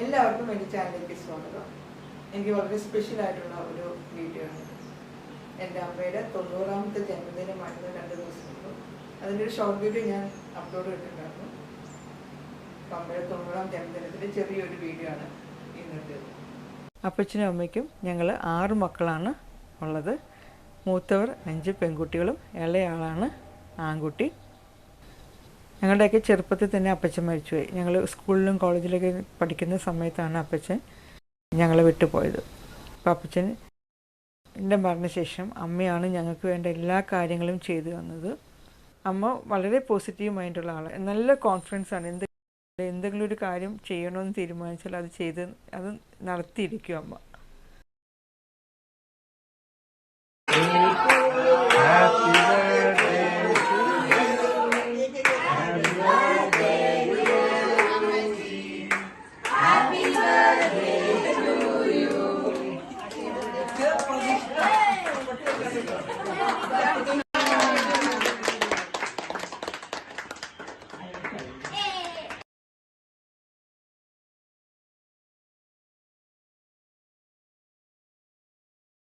എല്ലാവർക്കും എൻ്റെ ചാനലിലേക്ക് സ്വാഗതം. എനിക്ക് വളരെ സ്പെഷ്യലായിട്ടുള്ള ഒരു വീഡിയോ ആണ്. എൻ്റെ അമ്മയുടെ 90ാമത്തെ ജന്മദിനമായിരുന്നു 2 ദിവസം മുമ്പ്. അതിൻ്റെ ഒരു ഷോർട്ട് വീഡിയോ ഞാൻ അപ്ലോഡ് ചെയ്തിട്ടുണ്ടായിരുന്നു. അപ്പം അമ്മയുടെ 90ാം ജന്മദിനത്തിൻ്റെ ചെറിയൊരു വീഡിയോ ആണ് ഇന്നത്തെ. അപ്പച്ചനും അമ്മയ്ക്കും ഞങ്ങൾ 6 മക്കളാണ് ഉള്ളത്. മൂത്തവർ 5 പെൺകുട്ടികളും ഇളയാളാണ് ആൺകുട്ടി. ഞങ്ങളുടെയൊക്കെ ചെറുപ്പത്തിൽ തന്നെ അപ്പച്ചൻ മരിച്ചുപോയി. ഞങ്ങൾ സ്കൂളിലും കോളേജിലൊക്കെ പഠിക്കുന്ന സമയത്താണ് അപ്പച്ചൻ ഞങ്ങളെ വിട്ടുപോയത്. അപ്പോൾ അപ്പച്ചൻ എൻ്റെ മരണശേഷം അമ്മയാണ് ഞങ്ങൾക്ക് വേണ്ട എല്ലാ കാര്യങ്ങളും ചെയ്തു തന്നത്. അമ്മ വളരെ പോസിറ്റീവ് മൈൻഡുള്ള ആളാണ്. നല്ല കോൺഫിഡൻസാണ്. എന്തെങ്കിലും ഒരു കാര്യം ചെയ്യണമെന്ന് തീരുമാനിച്ചാൽ അത് നടത്തിയിരിക്കും അമ്മ.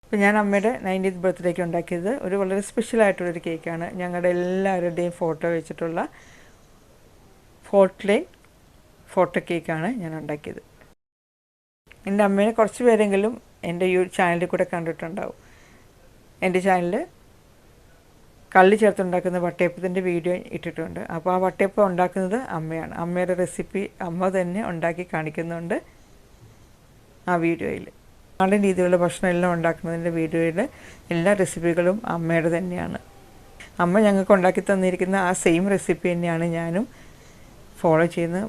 അപ്പോൾ ഞാൻ അമ്മയുടെ 90th ബർത്ത്ഡേക്ക് ഉണ്ടാക്കിയത് ഒരു വളരെ സ്പെഷ്യലായിട്ടുള്ളൊരു കേക്കാണ്. ഞങ്ങളുടെ എല്ലാവരുടെയും ഫോട്ടോ വെച്ചിട്ടുള്ള ഫോട്ടോ കേക്കാണ് ഞാൻ ഉണ്ടാക്കിയത്. എൻ്റെ അമ്മേനെ കുറച്ച് പേരെങ്കിലും എൻ്റെ ഈ ചാനലിൽ കൂടെ കണ്ടിട്ടുണ്ടാവും. എൻ്റെ ചാനലിൽ കള്ളി ചേർത്തുണ്ടാക്കുന്ന വട്ടയപ്പത്തിൻ്റെ വീഡിയോ ഇട്ടിട്ടുണ്ട്. അപ്പോൾ ആ വട്ടയപ്പം ഉണ്ടാക്കുന്നത് അമ്മയാണ്. അമ്മയുടെ റെസിപ്പി അമ്മ തന്നെ ഉണ്ടാക്കി കാണിക്കുന്നുണ്ട് ആ വീഡിയോയിൽ. നാടൻ രീതിയിലുള്ള ഭക്ഷണം എല്ലാം ഉണ്ടാക്കുന്നതിൻ്റെ വീഡിയോയിൽ എല്ലാ റെസിപ്പികളും അമ്മയുടെ തന്നെയാണ്. അമ്മ ഞങ്ങൾക്ക് ഉണ്ടാക്കി തന്നിരിക്കുന്ന ആ സെയിം റെസിപ്പി തന്നെയാണ് ഞാനും ഫോളോ ചെയ്യുന്നത്.